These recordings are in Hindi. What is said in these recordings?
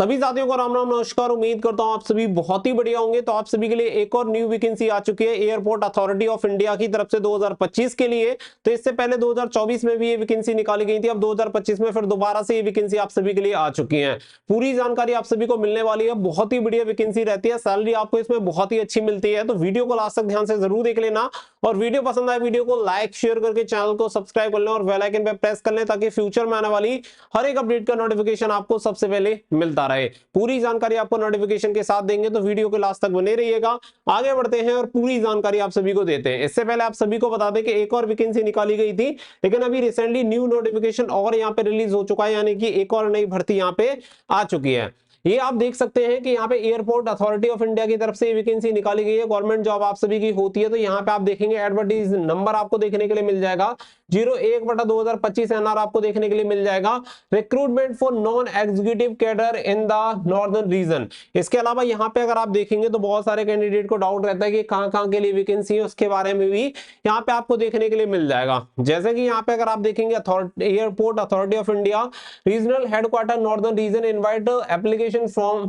सभी साथियों को राम राम नमस्कार। उम्मीद करता हूं आप सभी बहुत ही बढ़िया होंगे। तो आप सभी के लिए एक और न्यू वैकेंसी आ चुकी है एयरपोर्ट अथॉरिटी ऑफ इंडिया की तरफ से 2025 के लिए। तो इससे पहले 2024 में भी ये वैकेंसी निकाली गई थी, अब 2025 में फिर दोबारा से ये वैकेंसी आप सभी के लिए आ चुकी है। पूरी जानकारी आप सभी को मिलने वाली है। बहुत ही बढ़िया वैकेंसी रहती है, सैलरी आपको इसमें बहुत ही अच्छी मिलती है। तो वीडियो को लास्ट तक ध्यान से जरूर देख लेना और वीडियो पसंद आए वीडियो को लाइक शेयर करके चैनल को सब्सक्राइब कर लें और बेल आइकन पे प्रेस कर लें ताकि फ्यूचर में आने वाली हर एक अपडेट का नोटिफिकेशन आपको सबसे पहले मिलता रहे। पूरी जानकारी आपको नोटिफिकेशन के साथ देंगे, तो वीडियो के लास्ट तक बने रहिएगा। आगे बढ़ते हैं और पूरी जानकारी आप सभी को देते हैं। इससे पहले आप सभी को बता दें कि एक और वैकेंसी निकाली गई थी, लेकिन अभी रिसेंटली न्यू नोटिफिकेशन और यहाँ पे रिलीज हो चुका है, यानी कि एक और नई भर्ती यहाँ पे आ चुकी है। ये आप देख सकते हैं कि यहाँ पे एयरपोर्ट अथॉरिटी ऑफ इंडिया की तरफ से वैकेंसी निकाली गई है। गवर्नमेंट जॉब आप सभी की होती है। तो यहाँ पे आप देखेंगे एडवर्टाइज नंबर आपको देखने के लिए मिल जाएगा 01/2025 एनआर आपको देखने के लिए मिल जाएगा। Recruitment for non executive cadre in the northern region. इसके अलावा यहाँ पे अगर आप देखेंगे तो बहुत सारे कैंडिडेट को डाउट रहता है कि कहाँ के लिए वैकेंसी है, उसके बारे में भी यहाँ पे आपको देखने के लिए मिल जाएगा। जैसे कि यहाँ पे अगर आप देखेंगे airport authority of India regional headquarter northern region invite application from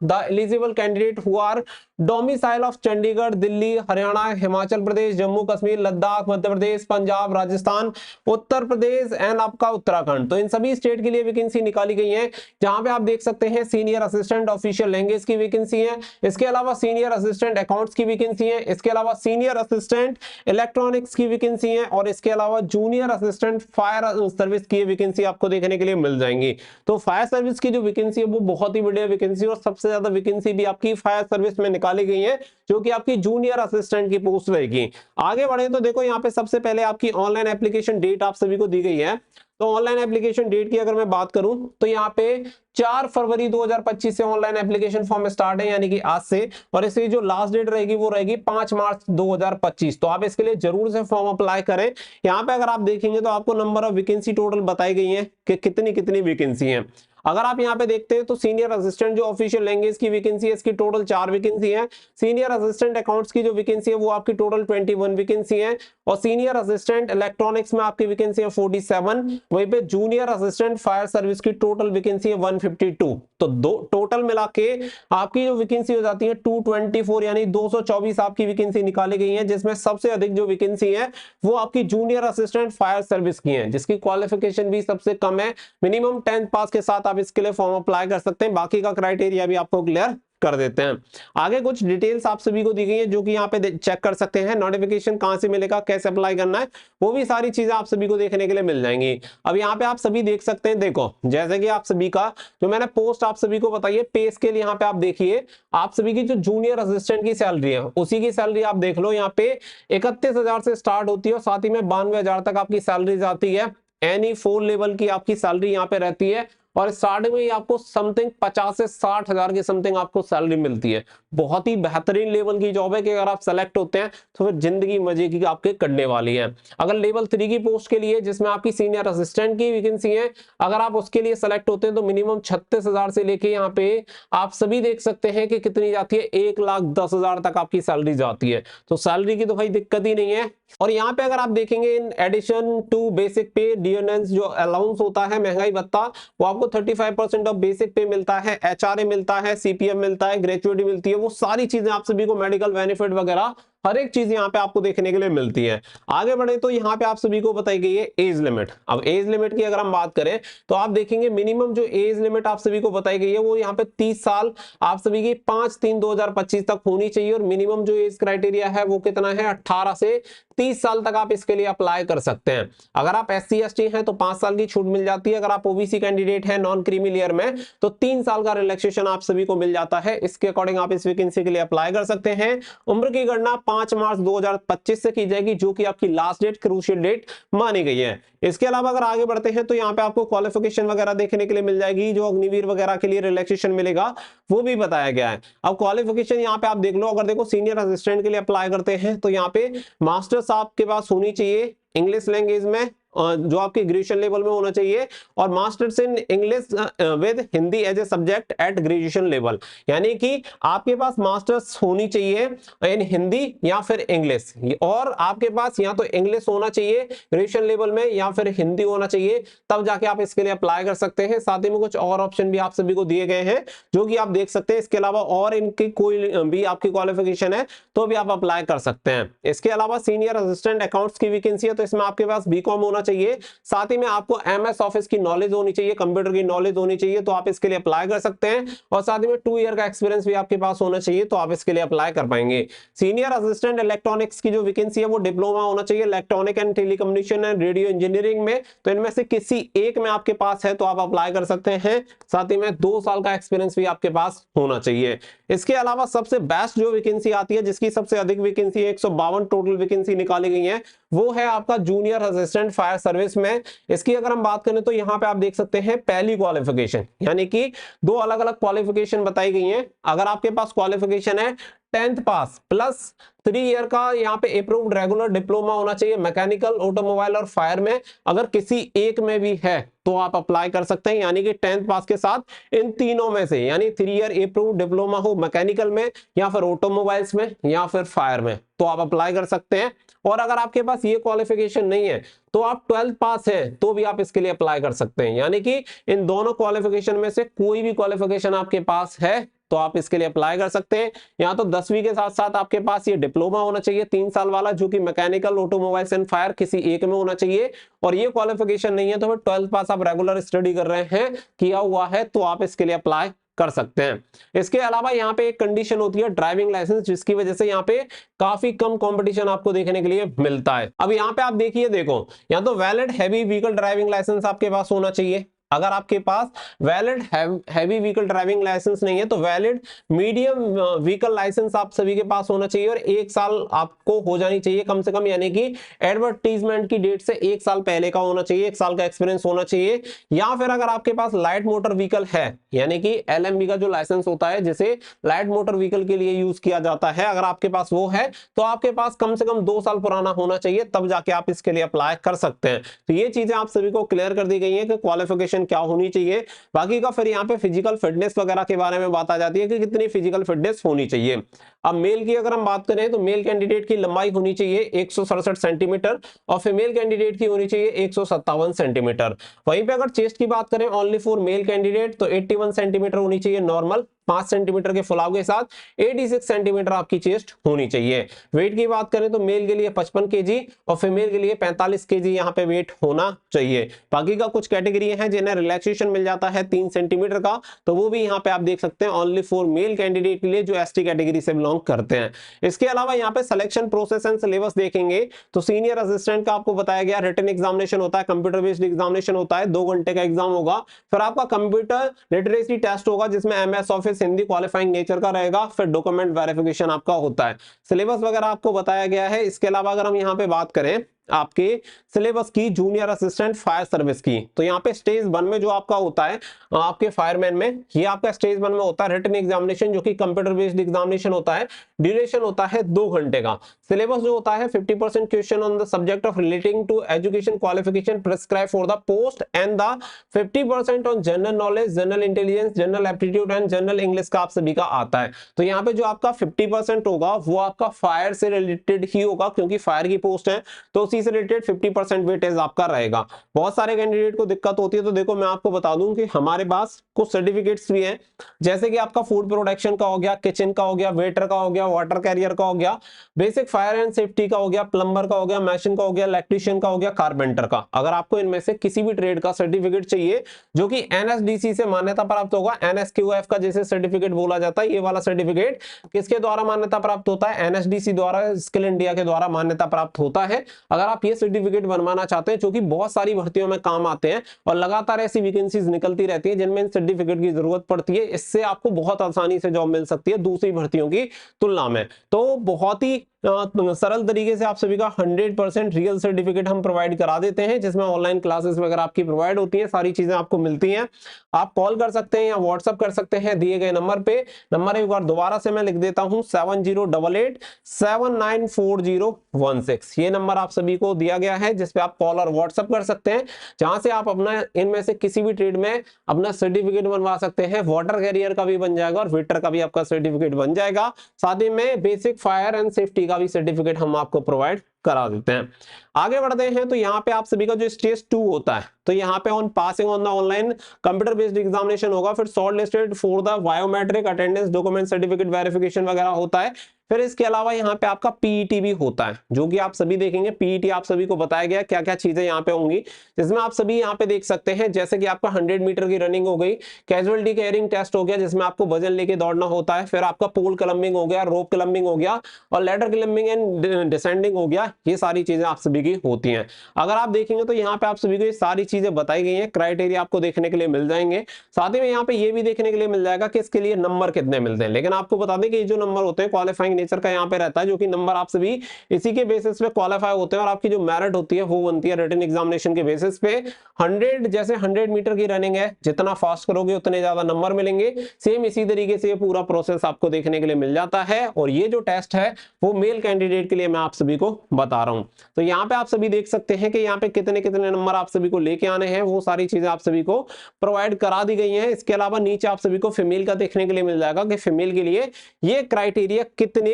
the eligible candidate who are domicile of Chandigarh, Delhi, Haryana, Himachal Pradesh, Jammu Kashmir, Ladakh, Madhya Pradesh, Punjab, Rajasthan, Uttar Pradesh and आपका उत्तराखंड। तो इन सभी स्टेट के लिए वैकेंसी निकाली गई है। जहां पे आप देख सकते हैं सीनियर असिस्टेंट ऑफिशियल लैंग्वेज की वैकेंसी है, इसके अलावा सीनियर असिस्टेंट अकाउंट्स की वैकेंसी है, इसके अलावा सीनियर असिस्टेंट इलेक्ट्रॉनिक्स की वैकेंसी है और इसके अलावा जूनियर असिस्टेंट फायर सर्विस की वैकेंसी आपको देखने के लिए मिल जाएंगी। तो फायर सर्विस की जो वैकेंसी है वो बहुत ही बढ़िया वैकेंसी और सबसे ज्यादा वैकेंसी भी आपकी फायर सर्विस में निकाली गई है, जो कि आपकी जूनियर असिस्टेंट की पोस्ट रहेगी। आगे बढ़े तो देखो यहाँ पे सबसे पहले आपकी ऑनलाइन एप्लीकेशन डेट आप सभी को दी गई है। तो ऑनलाइन एप्लीकेशन डेट की अगर मैं बात करूं तो यहाँ पे 4 फरवरी 2025 से ऑनलाइन एप्लीकेशन फॉर्म स्टार्ट है, यानी कि आज से। और इसकी जो लास्ट डेट रहेगी वो रहेगी 5 मार्च 2025। तो आप इसके लिए जरूर से फॉर्म अप्लाई करें। यहाँ पे अगर आप देखेंगे तो आपको नंबर ऑफ वैकेंसी टोटल बताई गई है कि कितनी कितनी वैकेंसी है। अगर आप यहाँ पे देखते हैं तो सीनियर असिस्टेंट जो ऑफिशियल लैंग्वेज की वैकेंसी है, इसकी टोटल 4 वैकेंसी है। सीनियर असिस्टेंट अकाउंट्स की जो वैकेंसी है वो आपकी टोटल 21 वैकेंसी है और सीनियर असिस्टेंट इलेक्ट्रॉनिक्स में आपकी वैकेंसी है 47। वहीं पे जूनियर असिस्टेंट फायर सर्विस की टोटल वैकेंसी है 152। तो दो टोटल मिला के आपकी जो वैकेंसी हो जाती है 224, यानी 224 आपकी वैकेंसी निकाली गई है, जिसमें सबसे अधिक जो वैकेंसी है वो आपकी जूनियर असिस्टेंट फायर सर्विस की है, जिसकी क्वालिफिकेशन भी सबसे कम है। मिनिमम 10th पास के साथ आप इसके लिए फॉर्म अप्लाई कर सकते हैं। बाकी का क्राइटेरिया भी आपको क्लियर कर देते हैं। आगे कुछ डिटेल्स आप सभी को दी गई है जो कि यहाँ पे चेक कर सकते हैं। नोटिफिकेशन कहां से मिलेगा, कैसे अप्लाई करना है, वो भी सारी चीजें आप सभी को देखने के लिए मिल जाएंगी। अब यहाँ पे आप सभी देख सकते हैं, देखो जैसे कि आप सभी का जो मैंने पोस्ट आप सभी को बताइए पे स्केल, यहाँ पे आप देखिए आप सभी की जो जूनियर असिस्टेंट की सैलरी है उसी की सैलरी आप देख लो। यहाँ पे 31,000 से स्टार्ट होती है और साथ ही में 92,000 तक आपकी सैलरी जाती है। एनी 4 लेवल की आपकी सैलरी यहाँ पे रहती है और स्टार्टिंग में ही आपको समथिंग 50 से 60 हजार की समथिंग आपको सैलरी मिलती है। बहुत ही बेहतरीन लेवल की जॉब है कि अगर आप सेलेक्ट होते हैं तो फिर जिंदगी मजे की आपके कटने वाली है। अगर लेवल 3 की पोस्ट के लिए जिसमें आपकी सीनियर असिस्टेंट की वैकेंसी है, अगर आप उसके लिए सेलेक्ट होते हैं तो मिनिमम 36,000 से लेके यहाँ पे आप सभी देख सकते हैं कि कितनी जाती है 1,10,000 तक आपकी सैलरी जाती है। तो सैलरी की तो भाई दिक्कत ही नहीं है। और यहाँ पे अगर आप देखेंगे इन एडिशन टू बेसिक पे डियनेंस जो अलाउंस होता है महंगाई भत्ता, वो आपको 35% ऑफ बेसिक पे मिलता है, एचआरए मिलता है, सीपीएफ मिलता है, ग्रेचुइटी मिलती है। वो सारी चीजें आप सभी को मेडिकल बेनिफिट वगैरह हर एक चीज यहाँ पे आपको देखने के लिए मिलती है। आगे बढ़े तो यहाँ पे आप सभी को बताई गई है एज लिमिट। अब एज लिमिट की अगर हम बात करें तो आप देखेंगे मिनिमम जो एज लिमिट आप सभी को बताई गई है वो यहाँ पे 30 साल आप सभी की 5/3/2025 तक होनी चाहिए। और मिनिमम जो एज क्राइटेरिया है वो कितना है, 18 से 30 साल तक आप इसके लिए अप्लाई कर सकते हैं। अगर आप SC ST हैं तो 5 साल की छूट मिल जाती है। अगर आप ओबीसी कैंडिडेट हैं नॉन क्रीमी लेयर में तो 3 साल का रिलैक्सेशन आप सभी को मिल जाता है। इसके अकॉर्डिंग आप इस वैकेंसी के लिए अप्लाई कर सकते हैं। उम्र की गणना 5 मार्च 2025 से की जाएगी, जो कि आपकी लास्ट डेट क्रूशियल डेट मानी गई है। इसके अलावा अगर आगे बढ़ते हैं तो यहाँ पे आपको क्वालिफिकेशन वगैरह देखने के लिए मिल जाएगी। जो अग्निवीर वगैरह के लिए रिलैक्सेशन मिलेगा वो भी बताया गया है। अब क्वालिफिकेशन यहाँ पे आप देख लो, अगर देखो सीनियर असिस्टेंट के लिए अप्लाई करते हैं तो यहाँ पे मास्टर्स आपके पास होनी चाहिए इंग्लिश लैंग्वेज में जो आपके ग्रेजुएशन लेवल में होना चाहिए, और masters in English with Hindi as a subject at graduation level, यानी कि आपके पास मास्टर्स होनी चाहिए इन हिंदी या फिर इंग्लिश, और आपके पास या तो इंग्लिश होना चाहिए ग्रेजुएशन लेवल में या फिर हिंदी होना चाहिए, तब जाके आप इसके लिए अप्लाई कर सकते हैं। साथ ही में कुछ और ऑप्शन भी आप सभी को दिए गए हैं जो कि आप देख सकते हैं। इसके अलावा और इनकी कोई भी आपकी क्वालिफिकेशन है तो भी आप अप्लाई कर सकते हैं। इसके अलावा सीनियर असिस्टेंट अकाउंट्स की वैकेंसी है, तो इसमें आपके पास बीकॉम होना चाहिए, साथ ही में आपको एमएस ऑफिस की नॉलेज होनी चाहिए, कंप्यूटर की नॉलेज होनी चाहिए, तो आप इसके लिए अप्लाई कर सकते हैं। और साथ ही में 2 ईयर का एक्सपीरियंस भी आपके पास होना चाहिए, तो आप इसके लिए अप्लाई कर पाएंगे। सीनियर असिस्टेंट इलेक्ट्रॉनिक्स की जो वैकेंसी है वो डिप्लोमा होना चाहिए electronic and telecommunication and radio engineering में, तो इनमें से किसी एक में आपके पास है तो आप अप्लाई कर सकते हैं। साथ ही में 2 साल का एक्सपीरियंस भी आपके पास होना चाहिए। इसके अलावा सबसे बेस्ट जो वैकेंसी आती है, जिसकी सबसे अधिक वैकेंसी 152 टोटल वैकेंसी निकाली गई है, वो है आपका जूनियर असिस्टेंट फायर सर्विस में। इसकी अगर हम बात करें तो यहाँ पे आप देख सकते हैं पहली क्वालिफिकेशन, यानी कि 2 अलग अलग क्वालिफिकेशन बताई गई हैं। अगर आपके पास क्वालिफिकेशन है 10th पास प्लस 3 ईयर का यहाँ पे अप्रूव्ड रेगुलर डिप्लोमा होना चाहिए मैकेनिकल, ऑटोमोबाइल और फायर में, अगर किसी एक में भी है तो आप अप्लाई कर सकते हैं। यानी कि 10th पास के साथ इन तीनों में से, यानी 3 ईयर अप्रूव्ड डिप्लोमा हो मैकेनिकल में या फिर ऑटोमोबाइल्स में या फिर फायर में, तो आप अप्लाई कर सकते हैं। और अगर आपके पास ये क्वालिफिकेशन नहीं है तो आप 12th पास है तो भी आप इसके लिए अप्लाई कर सकते हैं। यानी कि इन दोनों क्वालिफिकेशन में से कोई भी क्वालिफिकेशन आपके पास है तो आप इसके लिए अप्लाई कर सकते हैं। या तो 10वीं के साथ साथ आपके पास ये डिप्लोमा होना चाहिए 3 साल वाला, जो कि मैकेनिकल, ऑटोमोबाइल्स एंड फायर किसी एक में होना चाहिए, और ये क्वालिफिकेशन नहीं है तो फिर 12th पास आप रेगुलर स्टडी कर रहे हैं, किया हुआ है, तो आप इसके लिए अप्लाई कर सकते हैं। इसके अलावा यहाँ पे एक कंडीशन होती है ड्राइविंग लाइसेंस, जिसकी वजह से यहाँ पे काफी कम कंपटीशन आपको देखने के लिए मिलता है। अब यहाँ पे आप देखिए, देखो या तो valid heavy vehicle driving licence आपके पास होना चाहिए। अगर आपके पास valid heavy vehicle driving licence नहीं है तो वैलिड मीडियम व्हीकल लाइसेंस आप सभी के पास होना चाहिए, और 1 साल आपको हो जानी चाहिए कम से कम, यानी कि एडवर्टीजमेंट की डेट से 1 साल पहले का होना चाहिए, 1 साल का एक्सपीरियंस होना चाहिए। या फिर अगर आपके पास लाइट मोटर व्हीकल है, यानी कि LMV का जो लाइसेंस होता है जिसे लाइट मोटर व्हीकल के लिए यूज किया जाता है, अगर आपके पास वो है तो आपके पास कम से कम 2 साल पुराना होना चाहिए, तब जाके आप इसके लिए अप्लाई कर सकते हैं। तो ये चीजें आप सभी को क्लियर कर दी गई है कि क्वालिफिकेशन क्या होनी चाहिए। बाकी का फिर यहाँ पे फिजिकल फिटनेस वगैरह के बारे में बात आ जाती है कि कितनी फिजिकल फिटनेस होनी चाहिए। अब मेल की अगर हम बात करें तो मेल कैंडिडेट की लंबाई होनी चाहिए 167 सेंटीमीटर और फीमेल कैंडिडेट की होनी चाहिए 157 सेंटीमीटर। वहीं पे अगर चेस्ट की बात करें ओनली फॉर मेल कैंडिडेट तो 81 सेंटीमीटर होनी चाहिए नॉर्मल, 5 सेंटीमीटर के फुलाव के साथ 86 सेंटीमीटर आपकी चेस्ट होनी चाहिए। वेट की बात करें तो मेल के लिए 55 केजी और फीमेल के लिए 45 केजी यहाँ पे वेट होना चाहिए। बाकी का कुछ कैटेगरी हैं जिन्हें रिलैक्सेशन मिल जाता है 3 सेंटीमीटर का, तो वो भी यहाँ पे आप देख सकते हैं ओनली फॉर मेल कैंडिडेट के लिए जो ST कैटेगरी से बिलोंग करते हैं। इसके अलावा यहाँ पे सिलेक्शन प्रोसेस एंड सिलेबस देखेंगे तो सीनियर असिस्टेंट का आपको बताया गया रिटन एग्जामिनेशन होता है, कंप्यूटर बेस्ड एग्जामिनेशन होता है, 2 घंटे का एग्जाम होगा। फिर आपका कंप्यूटर लिटरेसी टेस्ट होगा जिसमें MS office Hindi qualifying nature का रहेगा। फिर डॉक्यूमेंट वेरिफिकेशन आपका होता है। सिलेबस वगैरह आपको बताया गया है। इसके अलावा अगर हम यहाँ पे बात करें आपके सिलेबस की जूनियर असिस्टेंट फायर सर्विस की, तो यहाँ पे स्टेज 1 में जो आपका होता है आपके फायरमैन में, ये आपका स्टेज 1 में होता है रिटन एग्जामिनेशन जो कि कंप्यूटर बेस्ड एग्जामिनेशन होता है। ड्यूरेशन होता है 2 घंटे का। सिलेबस जो होता है 50% question on the subject of relating to education qualification prescribe for the post and the 50% on general knowledge, general intelligence, general aptitude and general English का आप सभी का आता है। तो यहाँ पे जो आपका 50% होगा वो आपका फायर से रिलेटेड ही होगा, क्योंकि फायर की पोस्ट है तो से रिलेटेड 50% वेटेज आपका रहेगा। बहुत सारे कैंडिडेट को दिक्कत होती है, तो देखो मैं आपको बता दूं कि हमारे पास कुछ सर्टिफिकेट्स भी हैं, जैसे कि आपका फूड प्रोडक्शन का हो गया, किचन का हो गया, वेटर का हो गया, वाटर कैरियर का हो गया, बेसिक फायर एंड सेफ्टी का हो गया, प्लम्बर का हो गया, मैशन का हो गया, इलेक्ट्रीशियन का हो गया, कारपेंटर का। अगर आपको इनमें से किसी भी ट्रेड का सर्टिफिकेट चाहिए जो कि NSDC से मान्यता प्राप्त होगा, NSQF का जैसे सर्टिफिकेट बोला जाता है, ये वाला सर्टिफिकेट किसके द्वारा मान्यता प्राप्त होता है? NSDC द्वारा, स्किल इंडिया के द्वारा मान्यता प्राप्त होता है। अगर आप ये सर्टिफिकेट बनवाना चाहते हैं, जो कि बहुत सारी भर्तियों में काम आते हैं और लगातार ऐसी वैकेंसीज निकलती रहती है जिनमें इन सर्टिफिकेट की जरूरत पड़ती है, इससे आपको बहुत आसानी से जॉब मिल सकती है दूसरी भर्तियों की तुलना में। तो बहुत ही सरल तरीके से आप सभी का 100% रियल सर्टिफिकेट हम प्रोवाइड करा देते हैं, जिसमें ऑनलाइन क्लासेस वगैरह आपकी प्रोवाइड होती हैं, सारी चीजें आपको मिलती हैं। आप कॉल कर सकते हैं या व्हाट्सअप कर सकते हैं दिए गए नंबर पे। नंबर एक बार दोबारा से मैं लिख देता हूं, 7088794016। ये नंबर आप सभी को दिया गया है, जिसपे आप कॉल और व्हाट्सअप कर सकते हैं, जहां से आप अपना इनमें से किसी भी ट्रेड में अपना सर्टिफिकेट बनवा सकते हैं। वाटर कैरियर का भी बन जाएगा और वेटर का भी आपका सर्टिफिकेट बन जाएगा। साथ ही में बेसिक फायर एंड सेफ्टी का भी सर्टिफिकेट हम आपको प्रोवाइड करा देते हैं। आगे बढ़ते हैं तो यहाँ पे आप सभी का जो स्टेज 2 होता है, तो यहाँ पे on passing on the online computer based examination होगा, फिर short listed for the biometric attendance document certificate verification वगैरह होता है। फिर इसके अलावा यहाँ पे आपका पीईटी भी होता है, जो कि आप सभी देखेंगे। पीईटी आप सभी को बताया गया क्या क्या चीजें यहाँ पे होंगी, जिसमें आप सभी यहाँ पे देख सकते हैं, जैसे कि आपका 100 मीटर की रनिंग हो गई, कैजुअलिटी कैरिंग टेस्ट हो गया जिसमें आपको वजन लेके दौड़ना होता है, फिर आपका पोल क्लाइंबिंग हो गया, रोप क्लाइंबिंग हो गया और लैडर क्लाइंबिंग एंड डिसेंडिंग हो गया। ये सारी चीजें आप सभी की होती हैं। अगर आप देखेंगे तो यहाँ पे आप सभी को ये सारी चीजें बताई गई हैं, क्राइटेरिया आपको देखने के लिए मिल जाएंगे। साथ ही में यहाँ पे ये भी देखने के लिए मिल जाएगा कि इसके लिए नंबर कितने मिलते हैं। लेकिन आपको बता दें कि ये जो नंबर होते हैं क्वालिफाइंग नेचर का यहाँ पे रहता है, जो कि नंबर आप सभी इसी के बेसिस पे क्वालिफाई होते हैं और आपकी जो मेरिट होती है वो बनती है रिटन एग्जामिनेशन के बेसिस पे। 100 जैसे 100 मीटर की रनिंग है, जितना फास्ट करोगे उतने ज्यादा नंबर मिलेंगे। सेम इसी तरीके से ये पूरा प्रोसेस आपको देखने के लिए मिल जाता है। और ये जो टेस्ट है वो मेल कैंडिडेट के लिए मैं आप सभी को बता रहा हूं। तो यहाँ पे आप सभी देख सकते हैं कि यहाँ पे कितने कितने नंबर आप सभी को लेके आने हैं, वो सारी चीजें आप सभी को प्रोवाइड करा दी गई हैं। इसके अलावा नीचे आप सभी को फीमेल का देखने के लिए मिल जाएगा कि फीमेल के लिए ये क्राइटेरिया कितने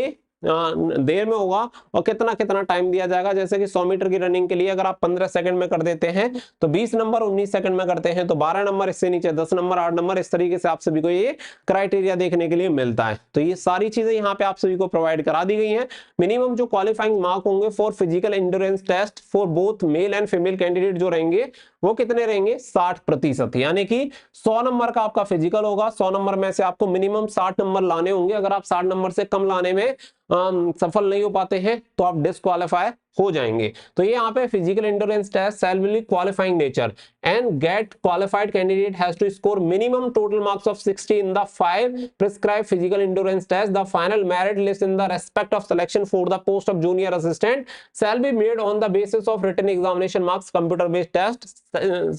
देर में होगा और कितना कितना टाइम दिया जाएगा। जैसे कि 100 मीटर की रनिंग के लिए अगर आप 15 सेकंड में कर देते हैं तो 20 नंबर, 19 सेकंड में करते हैं तो 12 नंबर, इससे नीचे 10 नंबर, 8 नंबर, इस तरीके से आप सभी को ये क्राइटेरिया देखने के लिए मिलता है। तो ये सारी चीजें यहाँ पे आप सभी को प्रोवाइड करा दी गई हैं। मिनिमम जो क्वालिफाइंग मार्क होंगे for physical endurance test for both male and female candidate जो रहेंगे वो कितने रहेंगे, 60%। यानी कि 100 नंबर का आपका फिजिकल होगा, 100 नंबर में से आपको मिनिमम 60 नंबर लाने होंगे। अगर आप 60 नंबर से कम लाने में सफल नहीं हो पाते हैं तो आप डिस्क्वालीफाई हो जाएंगे। तो ये यहाँ पे physical endurance test shall be qualifying nature and get qualified candidate has to score minimum total marks of 60 in the 5 prescribed physical endurance test. The final merit list in the respect of selection for the post of junior assistant shall be made on the basis of written examination marks computer based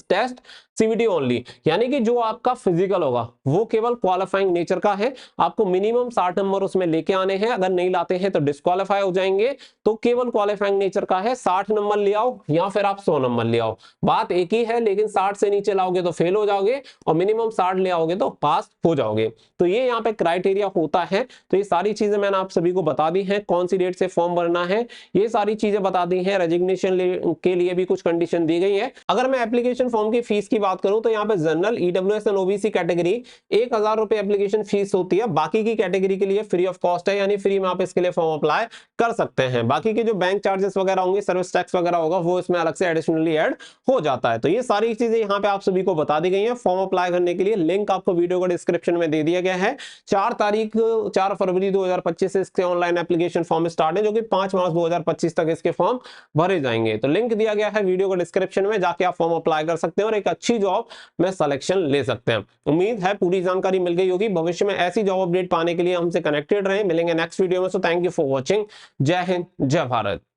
test CVT only. यानी कि जो आपका फिजिकल होगा वो केवल क्वालिफाइंग नेचर का है, आपको मिनिमम 60 नंबर उसमें लेके आने हैं। अगर नहीं लाते हैं तो डिस्क्वालीफाई हो जाएंगे। तो केवल क्वालिफाइंग नेचर का है, 60 नंबर ले आओ या फिर आप 100 नंबर ले आओ, बात एक ही है। लेकिन 60 से नीचे लाओगे तो फेल हो जाओगे और मिनिमम 60 ले आओगे तो पास हो जाओगे। तो ये यहाँ पे क्राइटेरिया होता है। तो ये सारी चीजें मैंने आप सभी को बता दी हैं, कौन सी डेट से फॉर्म भरना है ये सारी चीजें बता दी हैं। रेजिग्नेशन के लिए भी कुछ कंडीशन दी गई है। अगर मैं एप्लीकेशन फॉर्म की फीस की बात करूं तो यहाँ पे general, EWS and OBC category 1000 रुपए एप्लीकेशन फीस होती है। बाकी की कैटेगरी के लिए फ्री ऑफ कॉस्ट है, यानी फ्री में आप इसके लिए फॉर्म अप्लाई कर सकते हैं। बाकी के जो बैंक चार्जेस वगैरह होंगे, सर्विस टैक्स वगैरह होगा, वो इसमें अलग से एडिशनली ऐड हो जाता है। तो ये सारी चीजें यहाँ पे आप सभी को बता दी गई हैं। फॉर्म अप्लाई करने के लिए लिंक आपको वीडियो का डिस्क्रिप्शन में दे दिया गया है। 4 फरवरी 2025 से इसके ऑनलाइन एप्लीकेशन फॉर्म स्टार्ट है, जो कि 5 मार्च 2025 तक इसके फॉर्म भरे जाएंगे। तो लिंक दिया गया है वीडियो का डिस्क्रिप्शन में, जाके आप फॉर्म अप्लाई कर सकते हैं और एक अच्छी जॉब में सिलेक्शन ले सकते हैं। उम्मीद है पूरी जानकारी मिल गई होगी। भविष्य में ऐसी जॉब अपडेट पाने के लिए हमसे कनेक्टेड रहें। मिलेंगे नेक्स्ट वीडियो में। So thank you for watching. जय हिंद, जय भारत।